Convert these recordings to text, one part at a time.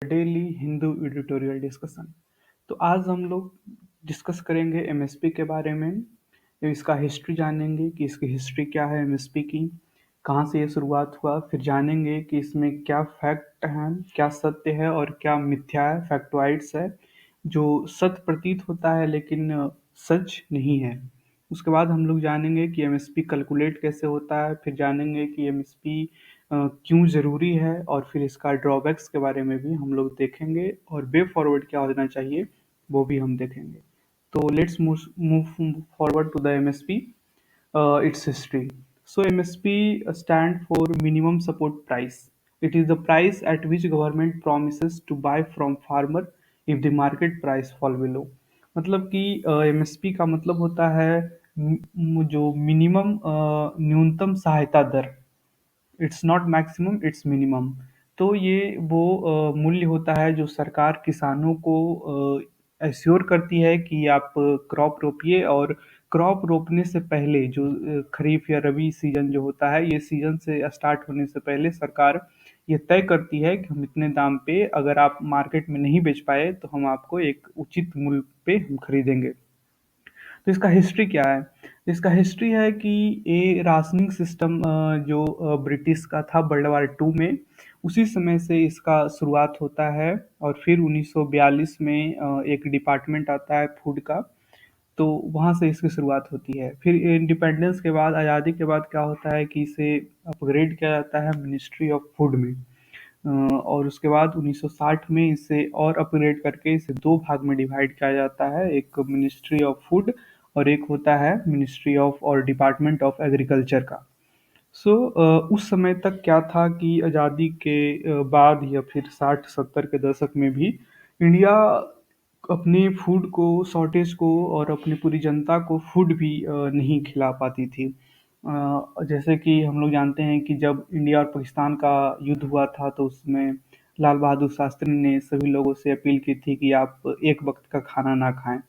Daily Hindu editorial discussion. तो आज हम लोग डिस्कस करेंगे एमएसपी के बारे में। इसका हिस्ट्री जानेंगे कि इसकी हिस्ट्री क्या है एमएसपी की, कहाँ से ये शुरुआत हुआ। फिर जानेंगे कि इसमें क्या फैक्ट हैं, क्या सत्य है और क्या मिथ्या है, फैक्टॉइड्स है जो सत्य प्रतीत होता है लेकिन सच नहीं है। उसके बाद हम लोग जानेंगे कि एमएसपी कैलकुलेट कैसे होता है। फिर जानेंगे कि एमएसपी क्यों ज़रूरी है और फिर इसका ड्रॉबैक्स के बारे में भी हम लोग देखेंगे और वे फॉरवर्ड क्या होना चाहिए वो भी हम देखेंगे। तो let's move forward to the MSP, its history. So MSP stand for minimum support price. It is the price at which government promises to buy from farmer if the market price fall below. मतलब कि MSP का मतलब होता है जो minimum न्यूनतम सहायता दर। It's not maximum, it's minimum. तो ये वो मूल्य होता है जो सरकार किसानों को एश्योर करती है कि आप क्रॉप रोपिए, और क्रॉप रोपने से पहले जो खरीफ या रबी सीजन जो होता है, ये सीजन से स्टार्ट होने से पहले सरकार ये तय करती है कि हम इतने दाम पे, अगर आप मार्केट में नहीं बेच पाए तो हम आपको एक उचित मूल्य पे हम खरीदेंगे। तो इसका हिस्ट्री क्या है? इसका हिस्ट्री है कि ये राशनिंग सिस्टम जो ब्रिटिश का था वर्ल्ड वार टू में, उसी समय से इसका शुरुआत होता है। और फिर 1942 में एक डिपार्टमेंट आता है फूड का, तो वहाँ से इसकी शुरुआत होती है। फिर इंडिपेंडेंस के बाद, आज़ादी के बाद क्या होता है कि इसे अपग्रेड किया जाता है मिनिस्ट्री ऑफ फूड में। और उसके बाद 1960 में इसे और अपग्रेड करके इसे दो भाग में डिवाइड किया जाता है, एक मिनिस्ट्री ऑफ फूड और एक होता है मिनिस्ट्री ऑफ और डिपार्टमेंट ऑफ एग्रीकल्चर का। सो उस समय तक क्या था कि आज़ादी के बाद या फिर 60-70 के दशक में भी इंडिया अपने फूड को, शॉर्टेज को और अपनी पूरी जनता को फूड भी नहीं खिला पाती थी। जैसे कि हम लोग जानते हैं कि जब इंडिया और पाकिस्तान का युद्ध हुआ था तो उसमें लाल बहादुर शास्त्री ने सभी लोगों से अपील की थी कि आप एक वक्त का खाना ना खाएं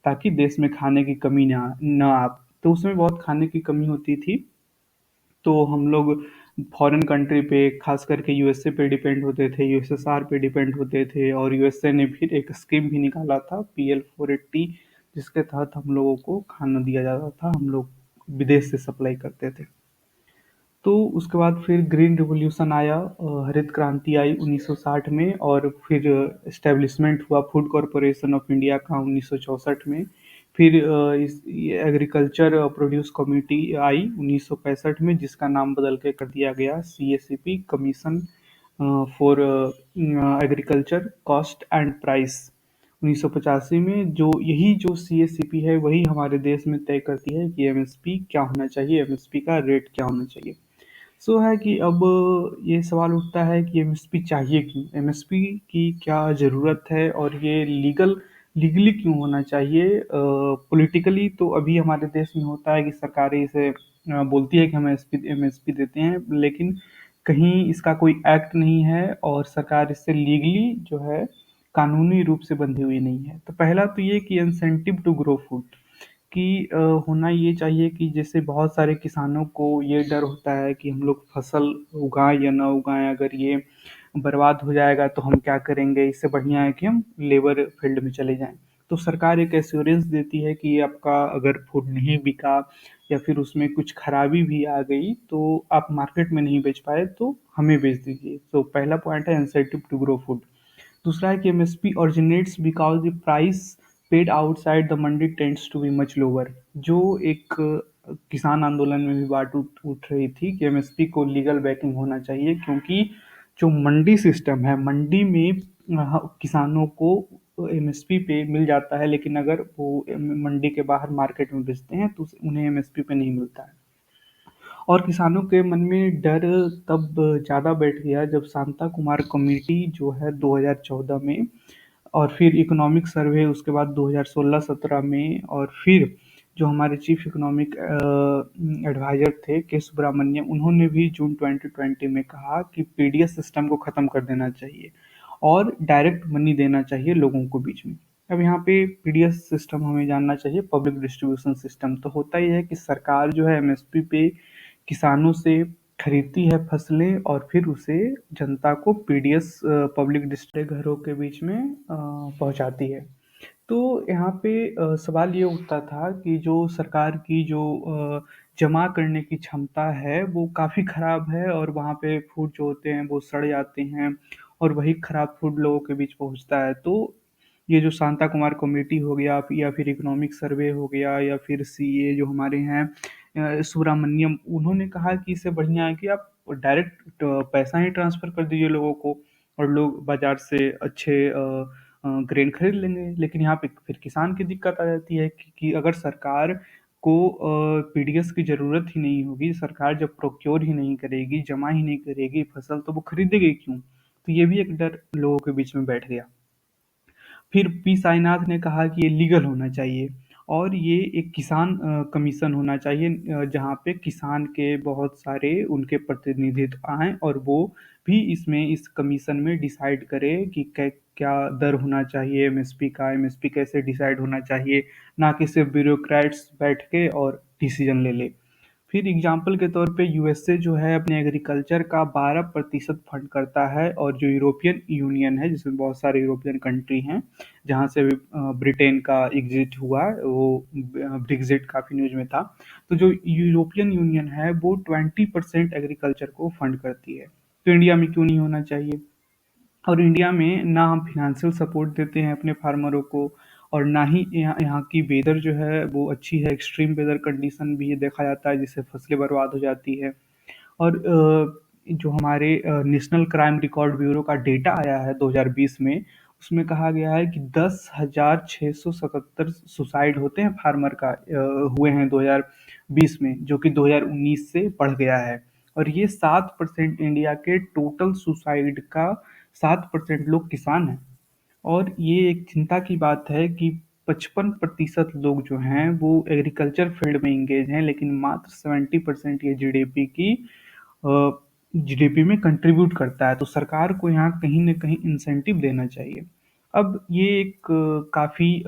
ताकि देश में खाने की कमी ना आ। तो उसमें बहुत खाने की कमी होती थी, तो हम लोग फॉरेन कंट्री पे, खास करके यूएसए पे डिपेंड होते थे, यूएसएसआर पे डिपेंड होते थे। और यूएसए ने फिर एक स्कीम भी निकाला था PL 480, जिसके तहत हम लोगों को खाना दिया जाता था, हम लोग विदेश से सप्लाई करते थे। तो उसके बाद फिर ग्रीन रिवॉल्यूशन आया, हरित क्रांति आई 1960 में, और फिर एस्टेब्लिशमेंट हुआ फूड कॉरपोरेशन ऑफ इंडिया का 1964 में। फिर इस एग्रीकल्चर प्रोड्यूस कमेटी आई 1965 में, जिसका नाम बदल के कर दिया गया CACP, commission for agriculture cost and price. 1985 में जो यही जो CACP है वही हमारे देश में तय करती है कि एमएसपी क्या होना चाहिए, एमएसपी का रेट क्या होना चाहिए। सो है कि अब ये सवाल उठता है कि एमएसपी चाहिए क्यों, एमएसपी की क्या ज़रूरत है और ये लीगली क्यों होना चाहिए। पॉलिटिकली तो अभी हमारे देश में होता है कि सरकारें इसे बोलती है कि हम एमएसपी देते हैं, लेकिन कहीं इसका कोई एक्ट नहीं है और सरकार इससे लीगली जो है कानूनी रूप से बंधी हुई नहीं है। तो पहला तो ये कि इंसेंटिव टू ग्रो फूड कि होना ये चाहिए कि जैसे बहुत सारे किसानों को ये डर होता है कि हम लोग फसल उगाएं या ना उगाएं, अगर ये बर्बाद हो जाएगा तो हम क्या करेंगे, इससे बढ़िया है कि हम लेबर फील्ड में चले जाएं। तो सरकार एक एश्योरेंस देती है कि आपका अगर फूड नहीं बिका या फिर उसमें कुछ खराबी भी आ गई तो आप मार्केट में नहीं बेच पाए तो हमें बेच दीजिए। तो पहला पॉइंट है इंसेंटिव टू ग्रो फूड। दूसरा है कि MSP originates because the price paid outside the mandi tends to be much lower. जो एक किसान आंदोलन में भी बात उठ रही थी कि एमएसपी को लीगल बैकिंग होना चाहिए, क्योंकि जो मंडी सिस्टम है, मंडी में किसानों को एमएसपी पे मिल जाता है, लेकिन अगर वो मंडी के बाहर मार्केट में बेचते हैं तो उन्हें एमएसपी पे नहीं मिलता है। और किसानों के मन में डर तब ज़्यादा बैठ गया जब शांता कुमार कमेटी जो है 2014 में, और फिर इकोनॉमिक सर्वे उसके बाद 2016-17 में, और फिर जो हमारे चीफ इकोनॉमिक एडवाइजर थे के सुब्रमण्यम, उन्होंने भी जून 2020 में कहा कि पीडीएस सिस्टम को ख़त्म कर देना चाहिए और डायरेक्ट मनी देना चाहिए लोगों को बीच में। अब यहाँ पे पीडीएस सिस्टम हमें जानना चाहिए, पब्लिक डिस्ट्रीब्यूशन सिस्टम। तो होता ही है कि सरकार जो है एमएसपी पे किसानों से खरीदती है फसलें और फिर उसे जनता को पीडीएस पब्लिक डिस्ट्रिक्ट घरों के बीच में पहुंचाती है। तो यहाँ पे सवाल ये उठता था कि जो सरकार की जो जमा करने की क्षमता है वो काफ़ी ख़राब है और वहाँ पे फूड जो होते हैं वो सड़ जाते हैं और वही ख़राब फूड लोगों के बीच पहुँचता है। तो ये जो शांता कुमार कमेटी हो गया या फिर इकोनॉमिक सर्वे हो गया या फिर सीए जो हमारे हैं सुब्रमण्यम, उन्होंने कहा कि इससे बढ़िया है कि आप डायरेक्ट पैसा ही ट्रांसफ़र कर दीजिए लोगों को और लोग बाज़ार से अच्छे ग्रेन खरीद लेंगे। लेकिन यहाँ पे फिर किसान की दिक्कत आ जाती है कि अगर सरकार को पीडीएस की ज़रूरत ही नहीं होगी, सरकार जब प्रोक्योर ही नहीं करेगी, जमा ही नहीं करेगी फसल, तो वो खरीदेगी क्यों? तो ये भी एक डर लोगों के बीच में बैठ गया। फिर पी साईनाथ ने कहा कि ये लीगल होना चाहिए और ये एक किसान कमीशन होना चाहिए, जहाँ पे किसान के बहुत सारे उनके प्रतिनिधित्व आएँ और वो भी इसमें इस कमीशन में डिसाइड करे कि क्या दर होना चाहिए एमएसपी का, एमएसपी कैसे डिसाइड होना चाहिए, ना कि सिर्फ ब्यूरोक्रेट्स बैठ के और डिसीजन ले ले। फिर एग्जाम्पल के तौर पे यूएसए जो है अपने एग्रीकल्चर का 12% फंड करता है और जो यूरोपियन यूनियन है जिसमें बहुत सारे यूरोपियन कंट्री हैं, जहाँ से ब्रिटेन का एग्जिट हुआ, वो ब्रिक्जिट काफ़ी न्यूज में था। तो जो यूरोपियन यूनियन है वो 20% एग्रीकल्चर को फंड करती है। तो इंडिया में क्यों नहीं होना चाहिए? और इंडिया में ना हम फिनेंशियल सपोर्ट देते हैं अपने फार्मरों को और ना ही यहाँ यहाँ की वेदर जो है वो अच्छी है, एक्सट्रीम वेदर कंडीशन भी ये देखा जाता है जिससे फसलें बर्बाद हो जाती है। और जो हमारे नेशनल क्राइम रिकॉर्ड ब्यूरो का डेटा आया है 2020 में, उसमें कहा गया है कि 10,677 सुसाइड होते हैं फार्मर का हुए हैं 2020 में, जो कि 2019 से बढ़ गया है। और ये 7% इंडिया के टोटल सुसाइड का 7% लोग किसान हैं। और ये एक चिंता की बात है कि 55% लोग जो हैं वो एग्रीकल्चर फील्ड में इंगेज हैं, लेकिन मात्र 70% ये जीडीपी में कंट्रीब्यूट करता है। तो सरकार को यहाँ कहीं न कहीं इंसेंटिव देना चाहिए। अब ये एक काफ़ी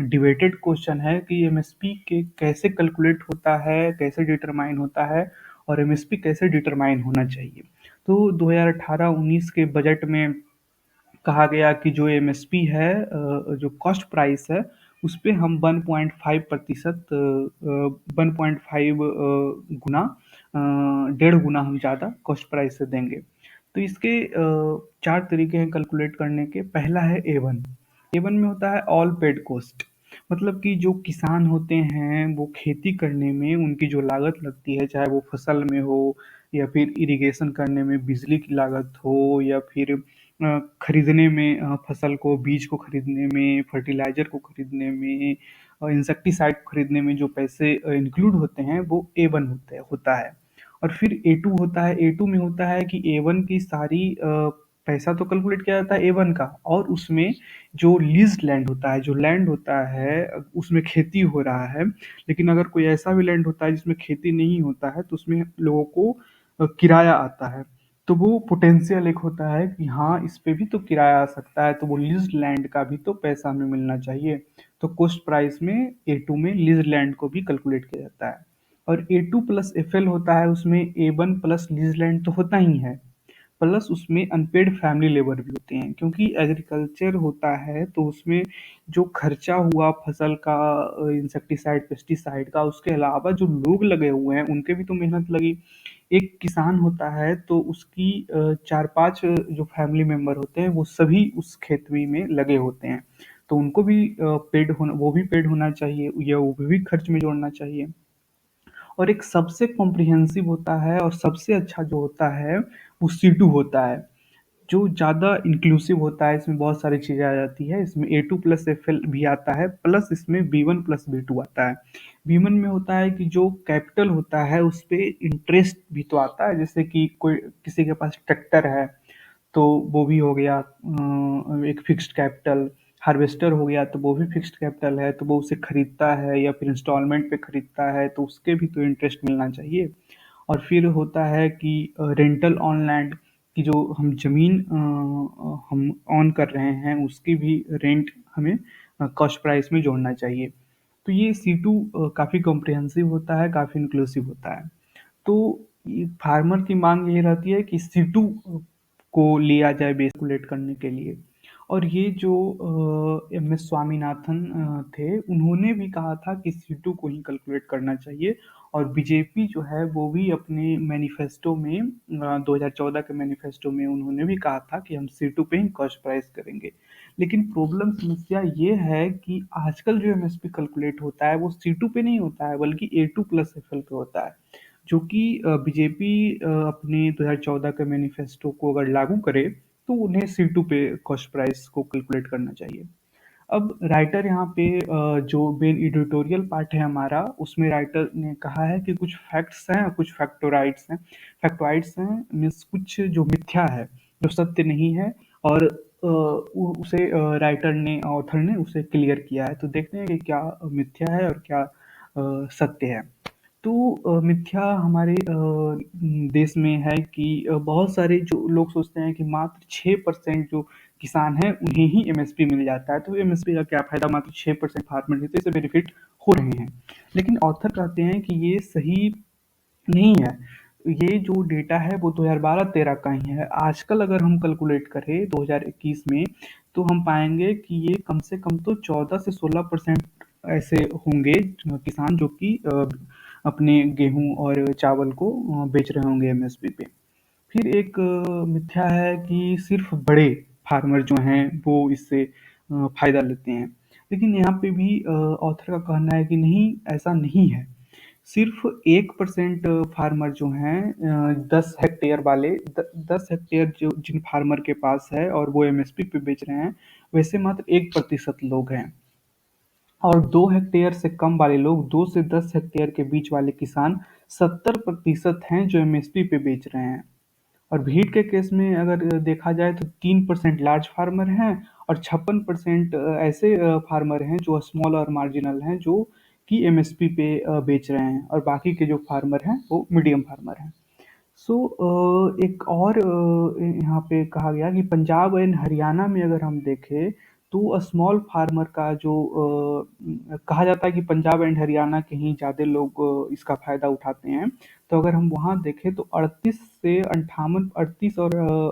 डिबेटेड क्वेश्चन है कि एमएसपी के कैसे कैलकुलेट होता है, कैसे डिटरमाइन होता है और एमएसपी कैसे डिटरमाइन होना चाहिए। तो 2018-19 के बजट में कहा गया कि जो एमएसपी है, जो कॉस्ट प्राइस है, उस पे हम 1.5% 1.5 गुना 1.5 गुना हम ज़्यादा कॉस्ट प्राइस से देंगे। तो इसके 4 तरीके हैं कैलकुलेट करने के। पहला है ए वन। ए वन में होता है ऑल पेड कॉस्ट, मतलब कि जो किसान होते हैं वो खेती करने में उनकी जो लागत लगती है, चाहे वो फसल में हो या फिर इरिगेशन करने में बिजली की लागत हो या फिर खरीदने में फसल को, बीज को खरीदने में, फर्टिलाइज़र को खरीदने में और इंसेक्टिसाइड को खरीदने में जो पैसे इंक्लूड होते हैं वो ए वन होता है। और फिर ए टू होता है। ए टू में होता है कि ए वन की सारी पैसा तो कैलकुलेट किया जाता है ए वन का, और उसमें जो लीज्ड लैंड होता है, जो लैंड होता है उसमें खेती हो रहा है, लेकिन अगर कोई ऐसा भी लैंड होता है जिसमें खेती नहीं होता है तो उसमें लोगों को किराया आता है। तो वो पोटेंशियल एक होता है कि हाँ इस पे भी तो किराया आ सकता है, तो वो लीज्ड लैंड का भी तो पैसा हमें मिलना चाहिए। तो कॉस्ट प्राइस में ए टू में लीज्ड लैंड को भी कैलकुलेट किया जाता है। और ए2+FL होता है, उसमें ए1 प्लस लीज लैंड तो होता ही है, प्लस उसमें अनपेड फैमिली लेबर भी होते हैं, क्योंकि एग्रीकल्चर होता है तो उसमें जो खर्चा हुआ फसल का, इंसेक्टिसाइड पेस्टिसाइड का, उसके अलावा जो लोग लगे हुए हैं उनके भी तो मेहनत लगी। एक किसान होता है तो उसकी 4-5 जो फैमिली मेंबर होते हैं वो सभी उस खेती में लगे होते हैं, तो उनको भी पेड होना, वो भी पेड होना चाहिए या वो भी खर्च में जोड़ना चाहिए। और एक सबसे कॉम्प्रिहेंसिव होता है और सबसे अच्छा जो होता है वो सी टू होता है, जो ज़्यादा इंक्लूसिव होता है। इसमें बहुत सारी चीज़ें आ जाती है, इसमें ए2+FL भी आता है, प्लस इसमें B1+B2 आता है। B1 में होता है कि जो कैपिटल होता है उस पे इंटरेस्ट भी तो आता है, जैसे कि कोई किसी के पास ट्रैक्टर है तो वो भी हो गया एक फिक्स्ड कैपिटल। हार्वेस्टर हो गया तो वो भी फिक्स्ड कैपिटल है, तो वो उसे खरीदता है या फिर इंस्टॉलमेंट पे खरीदता है तो उसके भी तो इंटरेस्ट मिलना चाहिए। और फिर होता है कि रेंटल ऑन लैंड, की जो हम ज़मीन हम ऑन कर रहे हैं उसकी भी रेंट हमें कॉस्ट प्राइस में जोड़ना चाहिए। तो ये सी टू काफ़ी कॉम्प्रिहेंसिव होता है, काफ़ी इंक्लूसिव होता है। तो फार्मर की मांग ये रहती है कि सीटू को लिया जाए बेस कैलकुलेट करने के लिए। और ये जो एम एस स्वामीनाथन थे, उन्होंने भी कहा था कि सीटू को ही कैलकुलेट करना चाहिए। और बीजेपी जो है वो भी अपने मैनिफेस्टो में 2014 के मैनिफेस्टो में उन्होंने भी कहा था कि हम सीटू पे ही कॉस्ट प्राइस करेंगे। लेकिन प्रॉब्लम समस्या ये है कि आजकल जो एमएसपी कैलकुलेट होता है वो सीटू पे नहीं होता है, बल्कि ए2 प्लस एफएल पे होता है, जो कि बीजेपी अपने 2014 के मैनिफेस्टो को अगर लागू करे तो उन्हें सीटू पे कॉस्ट प्राइस को कैलकुलेट करना चाहिए। अब राइटर यहाँ पे जो मेन एडिटोरियल पार्ट है हमारा, उसमें राइटर ने कहा है कि कुछ फैक्ट्स हैं और कुछ फैक्टॉइड्स हैं, मीन्स कुछ जो मिथ्या है, जो सत्य नहीं है। और उसे राइटर ने, ऑथर ने उसे क्लियर किया है। तो देखते हैं कि क्या मिथ्या है और क्या सत्य है। तो मिथ्या हमारे देश में है कि बहुत सारे जो लोग सोचते हैं कि मात्र 6% जो किसान हैं उन्हें ही एमएसपी मिल जाता है, तो एमएसपी का क्या फायदा, मात्र 6% फार्मर ही तो इससे बेनिफिट हो रहे हैं। लेकिन ऑथर कहते हैं कि ये सही नहीं है। ये जो डेटा है वो 2012-13 का ही है। आजकल अगर हम कैलकुलेट करें 2021 में, तो हम पाएंगे कि ये कम से कम तो 14 से 16% ऐसे होंगे किसान जो कि अपने गेहूं और चावल को बेच रहे होंगे एमएसपी पे। फिर एक मिथ्या है कि सिर्फ बड़े फार्मर जो हैं वो इससे फायदा लेते हैं। लेकिन यहाँ पे भी ऑथर का कहना है कि नहीं, ऐसा नहीं है। सिर्फ 1% फार्मर जो हैं 10 हेक्टेयर वाले, 10 हेक्टेयर जो जिन फार्मर के पास है और वो एमएसपी पे बेच रहे हैं, वैसे मात्र 1% लोग हैं। और 2 हेक्टेयर से कम वाले लोग, 2 से 10 हेक्टेयर के बीच वाले किसान 70% हैं जो एमएसपी पे बेच रहे हैं। और भीड़ के केस में अगर देखा जाए तो 3% लार्ज फार्मर हैं और 56% ऐसे फार्मर हैं जो स्मॉल और मार्जिनल हैं, जो कि एमएसपी पे बेच रहे हैं, और बाकी के जो फार्मर हैं वो मीडियम फार्मर हैं। सो एक और यहाँ पे कहा गया कि पंजाब एंड हरियाणा में अगर हम देखें तो स्मॉल फार्मर का जो कहा जाता है कि पंजाब एंड हरियाणा के ही ज़्यादा लोग इसका फ़ायदा उठाते हैं। तो अगर हम वहाँ देखें तो 38 से 58, 38 और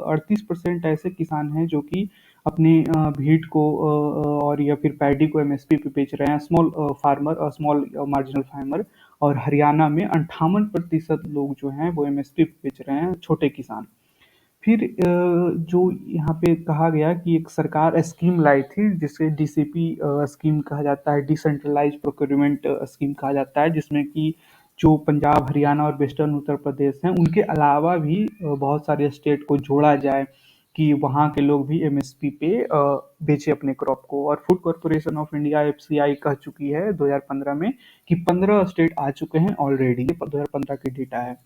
38% ऐसे किसान हैं जो कि अपने भीट को और या फिर पैडी को एमएसपी पे बेच रहे हैं, स्मॉल फार्मर और स्मॉल मार्जिनल फार्मर। और हरियाणा में 58% लोग जो हैं वो एमएसपी पे बेच रहे हैं, छोटे किसान। फिर जो यहाँ पे कहा गया कि एक सरकार स्कीम लाई थी जिसे डीसीपी स्कीम कहा जाता है, डिसेंट्रलाइज प्रोक्योरमेंट स्कीम कहा जाता है, जिसमें कि जो पंजाब, हरियाणा और वेस्टर्न उत्तर प्रदेश हैं उनके अलावा भी बहुत सारे स्टेट को जोड़ा जाए कि वहाँ के लोग भी एमएसपी पे बेचे अपने क्रॉप को। और food corporation of India FCI कह चुकी है 2015 में कि 15 स्टेट आ चुके हैं ऑलरेडी, ये 2015 की डेटा है।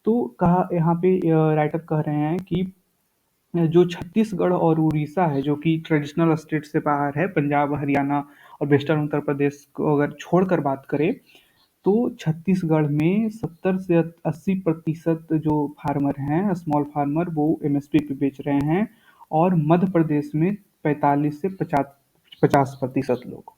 तो कहा यहाँ पे राइटर कह रहे हैं कि जो छत्तीसगढ़ और उड़ीसा है, जो कि ट्रेडिशनल स्टेट से बाहर है, पंजाब, हरियाणा और वेस्टर्न उत्तर प्रदेश को अगर छोड़कर बात करें, तो छत्तीसगढ़ में 70 से 80% जो फार्मर हैं, स्मॉल फार्मर, वो एमएसपी पे बेच रहे हैं। और मध्य प्रदेश में 45 से 50% लोग।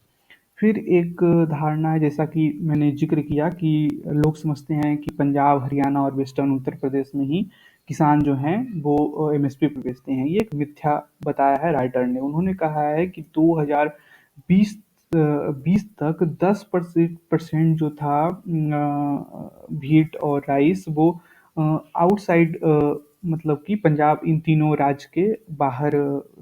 फिर एक धारणा है, जैसा कि मैंने जिक्र किया, कि लोग समझते हैं कि पंजाब, हरियाणा और वेस्टर्न उत्तर प्रदेश में ही किसान जो हैं वो एमएसपी पे बेचते हैं। ये एक मिथ्या बताया है राइटर ने। उन्होंने कहा है कि 2020 20 तक 10% जो था व्हीट और राइस, वो आउटसाइड, मतलब कि पंजाब, इन तीनों राज्य के बाहर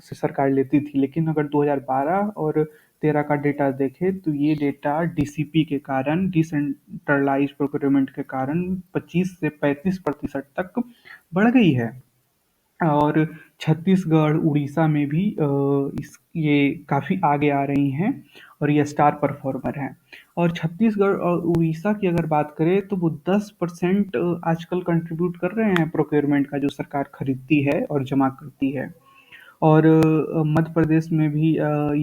से सरकार लेती थी। लेकिन अगर 2012 और 13 का डेटा देखें तो ये डेटा डीसीपी के कारण, डिसेंट्रलाइज प्रोक्योरमेंट के कारण 25 से 35% तक बढ़ गई है। और छत्तीसगढ़, उड़ीसा में भी ये काफ़ी आगे आ रही हैं और ये स्टार परफॉर्मर हैं। और छत्तीसगढ़ और उड़ीसा की अगर बात करें तो वो 10% आजकल कंट्रीब्यूट कर रहे हैं प्रोक्योरमेंट का, जो सरकार खरीदती है और जमा करती है। और मध्य प्रदेश में भी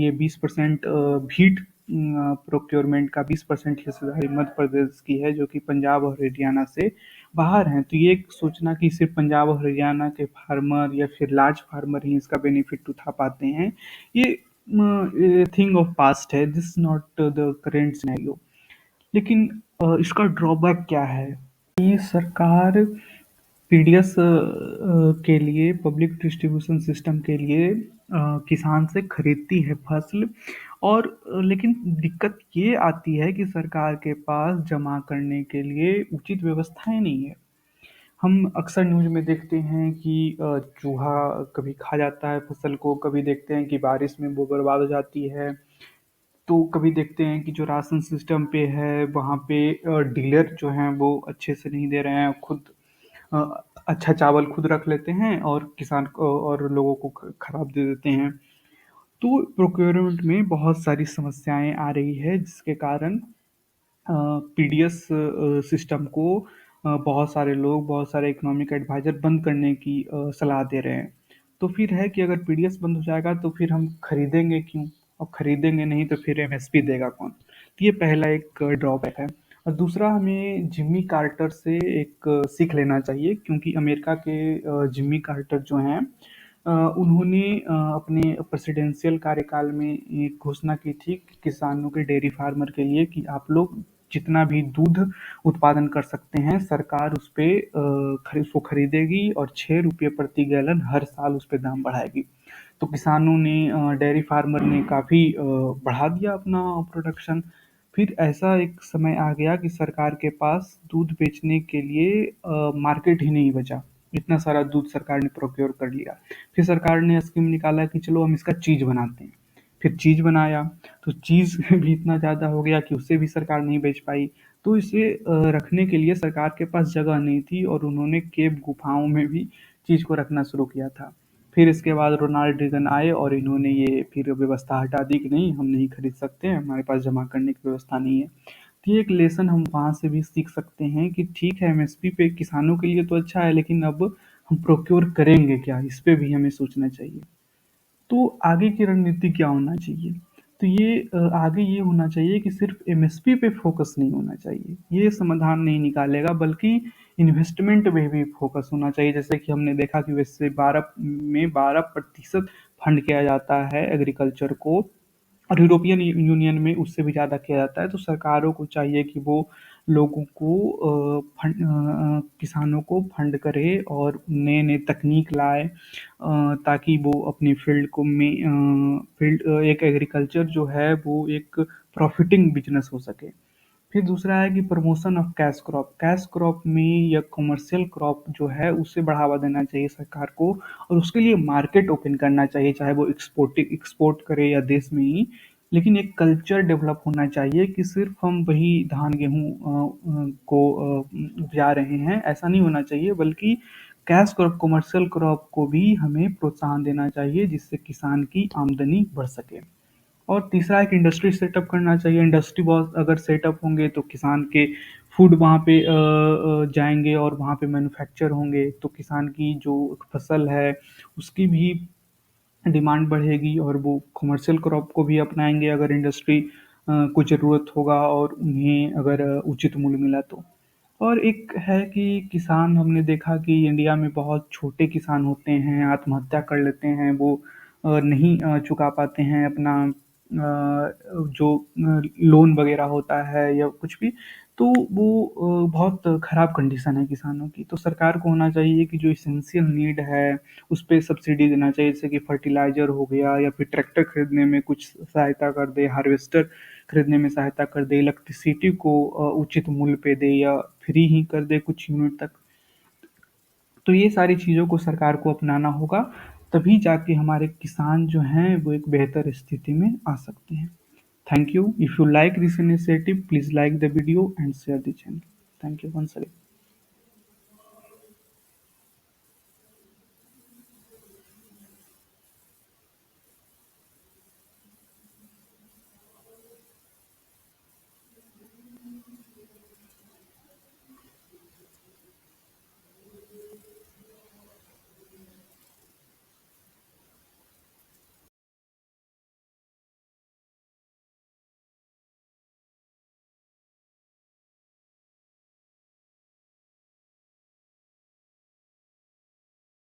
ये 20% भीट प्रोक्योरमेंट का 20% हिस्सेदारी मध्य प्रदेश की है, जो कि पंजाब और हरियाणा से बाहर हैं। तो ये सोचना कि सिर्फ पंजाब और हरियाणा के फार्मर या फिर लार्ज फार्मर ही इसका बेनिफिट उठा पाते हैं, ये थिंग ऑफ पास्ट है, this not the current scenario. लेकिन इसका ड्रॉबैक क्या है? कि सरकार पीडीएस के लिए पब्लिक डिस्ट्रीब्यूशन सिस्टम के लिए किसान से खरीदती है फसल और लेकिन दिक्कत ये आती है कि सरकार के पास जमा करने के लिए उचित व्यवस्थाएं नहीं है। हम अक्सर न्यूज़ में देखते हैं कि चूहा कभी खा जाता है फसल को, कभी देखते हैं कि बारिश में वो बर्बाद हो जाती है, तो कभी देखते हैं कि जो राशन सिस्टम पे है वहाँ पे डीलर जो हैं वो अच्छे से नहीं दे रहे हैं, खुद अ, अच्छा चावल खुद रख लेते हैं और किसान को और लोगों को खराब दे देते हैं। तो प्रोक्योरमेंट में बहुत सारी समस्याएं आ रही है जिसके कारण पीडीएस सिस्टम को बहुत सारे लोग, बहुत सारे इकोनॉमिक एडवाइजर बंद करने की सलाह दे रहे हैं। तो फिर है कि अगर पीडीएस बंद हो जाएगा तो फिर हम खरीदेंगे क्यों? और खरीदेंगे नहीं तो फिर एमएसपी देगा कौन? तो ये पहला एक ड्रॉबैक है। और दूसरा, हमें जिम्मी कार्टर से एक सीख लेना चाहिए, क्योंकि अमेरिका के जिम्मी कार्टर जो हैं उन्होंने अपने प्रेसिडेंशियल कार्यकाल में एक घोषणा की थी कि किसानों के, डेयरी फार्मर के लिए, कि आप लोग जितना भी दूध उत्पादन कर सकते हैं सरकार उस पे उसको खरीदेगी और 6 रुपये प्रति गैलन हर साल उस पे दाम बढ़ाएगी। तो किसानों ने, डेयरी फार्मर ने काफ़ी बढ़ा दिया अपना प्रोडक्शन। फिर ऐसा एक समय आ गया कि सरकार के पास दूध बेचने के लिए मार्केट ही नहीं बचा। इतना सारा दूध सरकार ने प्रोक्योर कर लिया। फिर सरकार ने स्कीम निकाला कि चलो हम इसका चीज़ बनाते हैं। फिर चीज़ बनाया, तो चीज़ भी इतना ज़्यादा हो गया कि उसे भी सरकार नहीं बेच पाई। तो इसे रखने के लिए सरकार के पास जगह नहीं थी और उन्होंने केव गुफाओं में भी चीज़ को रखना शुरू किया था। फिर इसके बाद रोनाल्ड रीगन आए और इन्होंने ये फिर व्यवस्था हटा दी कि नहीं, हम नहीं खरीद सकते हैं, हमारे पास जमा करने की व्यवस्था नहीं है। तो ये एक लेसन हम वहाँ से भी सीख सकते हैं कि ठीक है, एमएसपी पे किसानों के लिए तो अच्छा है, लेकिन अब हम प्रोक्योर करेंगे क्या, इस पे भी हमें सोचना चाहिए। तो आगे की रणनीति क्या होना चाहिए? तो ये आगे ये होना चाहिए कि सिर्फ एमएसपी पे फोकस नहीं होना चाहिए, ये समाधान नहीं निकालेगा, बल्कि इन्वेस्टमेंट पे भी फोकस होना चाहिए। जैसे कि हमने देखा कि वैसे 12% फंड किया जाता है एग्रीकल्चर को, और यूरोपियन यूनियन में उससे भी ज़्यादा किया जाता है। तो सरकारों को चाहिए कि वो लोगों को किसानों को फंड करे और नए नए तकनीक लाए, ताकि वो अपनी फील्ड को में फील्ड एक एग्रीकल्चर जो है वो एक प्रॉफिटिंग बिजनेस हो सके। फिर दूसरा है कि प्रमोशन ऑफ कैश क्रॉप में या कमर्शियल क्रॉप जो है उसे बढ़ावा देना चाहिए सरकार को, और उसके लिए मार्केट ओपन करना चाहिए, चाहे वो एक्सपोर्ट करे या देश में ही। लेकिन एक कल्चर डेवलप होना चाहिए कि सिर्फ हम वही धान गेहूँ को उपजा रहे हैं, ऐसा नहीं होना चाहिए, बल्कि कैश क्रॉप, कमर्शियल क्रॉप को भी हमें प्रोत्साहन देना चाहिए जिससे किसान की आमदनी बढ़ सके। और तीसरा एक इंडस्ट्री सेटअप करना चाहिए। इंडस्ट्री बहुत अगर सेटअप होंगे तो किसान के फूड वहाँ पे जाएंगे और वहाँ पे मैन्युफैक्चर होंगे, तो किसान की जो फसल है उसकी भी डिमांड बढ़ेगी और वो कमर्शियल क्रॉप को भी अपनाएंगे अगर इंडस्ट्री को ज़रूरत होगा और उन्हें अगर उचित मूल्य मिला तो। और एक है कि किसान, हमने देखा कि इंडिया में बहुत छोटे किसान होते हैं, आत्महत्या कर लेते हैं, वो नहीं चुका पाते हैं अपना जो लोन वगैरह होता है या कुछ भी। तो वो बहुत ख़राब कंडीशन है किसानों की। तो सरकार को होना चाहिए कि जो एसेंशियल नीड है उस पे सब्सिडी देना चाहिए, जैसे कि फर्टिलाइज़र हो गया, या फिर ट्रैक्टर खरीदने में कुछ सहायता कर दे, हार्वेस्टर खरीदने में सहायता कर दे, इलेक्ट्रिसिटी को उचित मूल्य पे दे या फ्री ही कर दे कुछ यूनिट तक। तो ये सारी चीज़ों को सरकार को अपनाना होगा, तभी जाके हमारे किसान जो हैं वो एक बेहतर स्थिति में आ सकते हैं। Thank you. If you like this initiative, please like the video and share the channel. Thank you once again.